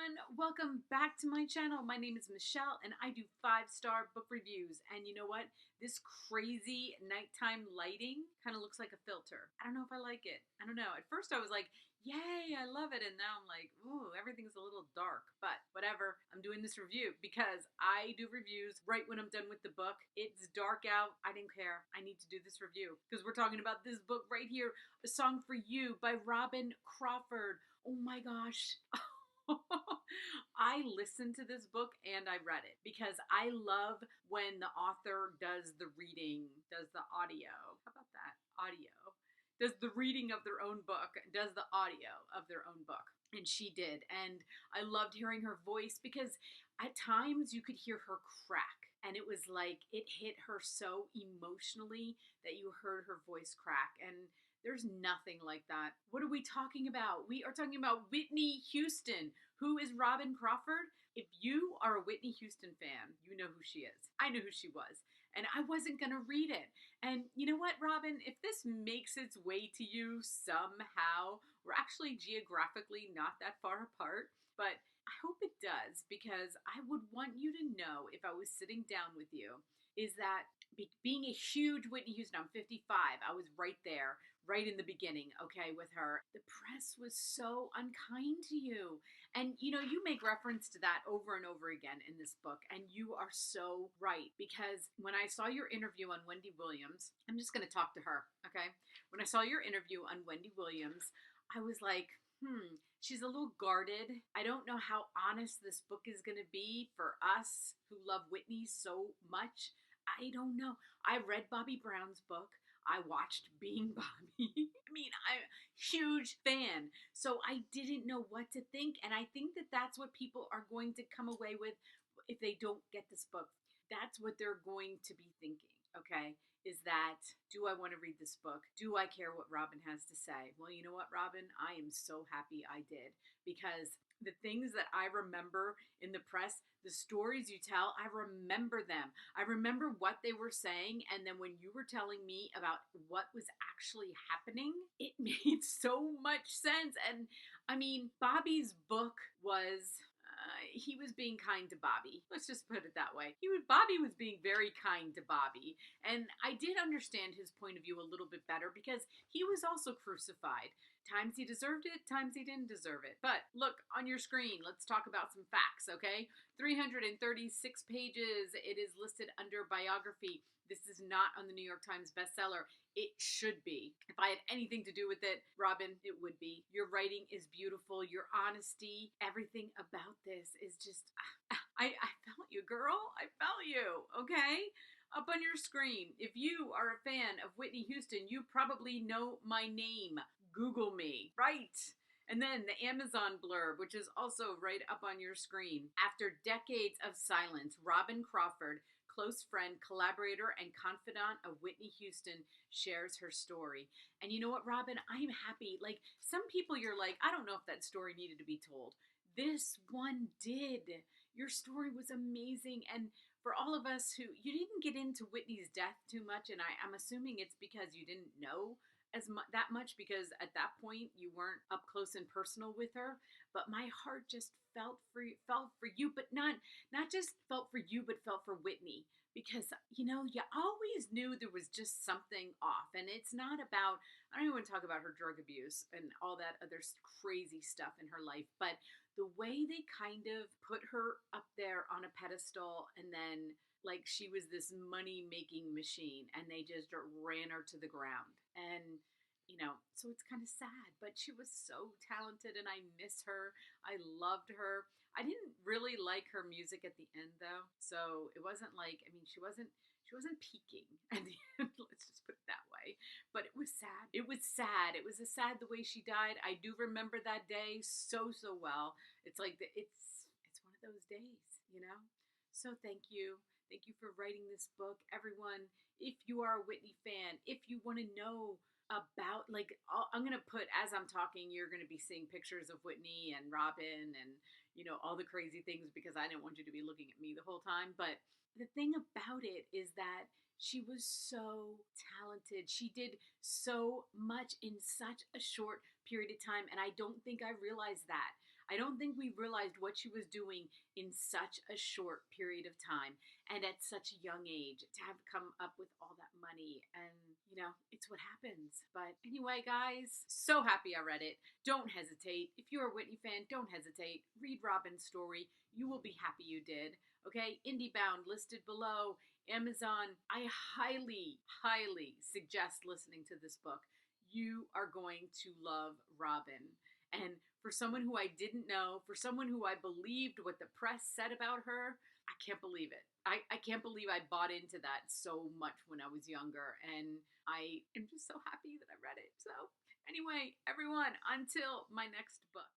everyone, welcome back to my channel. My name is Michelle and I do 5-star book reviews. And you know what? This crazy nighttime lighting kind of looks like a filter. I don't know if I like it. I don't know. At first I was like, yay, I love it. And now I'm like, ooh, everything's a little dark. But whatever, I'm doing this review because I do reviews right when I'm done with the book. It's dark out. I didn't care. I need to do this review because we're talking about this book right here, A Song for You by Robin Crawford. Oh my gosh. I listened to this book and I read it because I love when the author does the reading, does the audio. How about that? Audio. Does the reading of their own book, does the audio of their own book. And she did. And I loved hearing her voice because at times you could hear her crack. And it was like it hit her so emotionally that you heard her voice crack. And there's nothing like that. What are we talking about? We are talking about Whitney Houston. Who is Robin Crawford? If you are a Whitney Houston fan, you know who she is. I know who she was. And I wasn't going to read it. And you know what, Robin? If this makes its way to you somehow, we're actually geographically not that far apart, but I hope it does because I would want you to know if I was sitting down with you is that being a huge Whitney Houston, I'm 55, I was right there, right in the beginning, okay, with her. The press was so unkind to you. And you know, you make reference to that over and over again in this book, and you are so right because when I saw your interview on Wendy Williams, I'm just going to talk to her, okay? When I saw your interview on Wendy Williams, I was like, she's a little guarded. I don't know how honest this book is going to be for us who love Whitney so much. I don't know. I read Bobby Brown's book. I watched Being Bobby. I mean, I'm a huge fan. So I didn't know what to think. And I think that that's what people are going to come away with if they don't get this book. That's what they're going to be thinking, okay? Is that, do I want to read this book? Do I care what Robin has to say? Well, you know what, Robin? I am so happy I did because the things that I remember in the press, the stories you tell, I remember them. I remember what they were saying. And then when you were telling me about what was actually happening, it made so much sense. And I mean, Bobby's book was he was being kind to Bobby. Let's just put it that way. Bobby was being very kind to Bobby. And I did understand his point of view a little bit better because he was also crucified. Times he deserved it, times he didn't deserve it. But look on your screen, let's talk about some facts, okay? 336 pages. It is listed under biography. This is not on the New York Times bestseller. It should be. If I had anything to do with it, Robin, it would be. Your writing is beautiful. Your honesty, everything about this is just, I felt you, girl. I felt you, okay? Up on your screen, if you are a fan of Whitney Houston, you probably know my name. Google me, right? And then the Amazon blurb, which is also right up on your screen. After decades of silence, Robin Crawford, close friend, collaborator, and confidant of Whitney Houston, shares her story. And you know what, Robin? I'm happy. Like, some people you're like, I don't know if that story needed to be told. This one did. Your story was amazing. And for all of us who, you didn't get into Whitney's death too much, and I'm assuming it's because you didn't know that much because at that point you weren't up close and personal with her, but my heart just felt for you, but not just felt for you, but felt for Whitney because you know you always knew there was just something off. And it's not about, I don't even want to talk about her drug abuse and all that other crazy stuff in her life, but the way they kind of put her up there on a pedestal and then like she was this money making machine and they just ran her to the ground. And you know, so it's kind of sad, but she was so talented and I miss her. I loved her. I didn't really like her music at the end though. So it wasn't like, I mean, she wasn't peaking at the end, let's just put it that way. But it was sad. It was sad. It was sad the way she died. I do remember that day so well. It's like it's one of those days, you know? So thank you. Thank you for writing this book. Everyone, if you are a Whitney fan, if you want to know about, like, I'm going to put, as I'm talking, you're going to be seeing pictures of Whitney and Robin and, you know, all the crazy things because I didn't want you to be looking at me the whole time. But the thing about it is that she was so talented. She did so much in such a short period of time. And I don't think I realized that. I don't think we realized what she was doing in such a short period of time and at such a young age to have come up with all that money. And, it's what happens. But anyway, guys, so happy I read it. Don't hesitate. If you're a Whitney fan, don't hesitate. Read Robin's story. You will be happy you did. Okay, IndieBound listed below. Amazon, I highly, highly suggest listening to this book. You are going to love Robin. And for someone who I didn't know, for someone who I believed what the press said about her, I can't believe it. I can't believe I bought into that so much when I was younger. And I am just so happy that I read it. So, anyway, everyone, until my next book.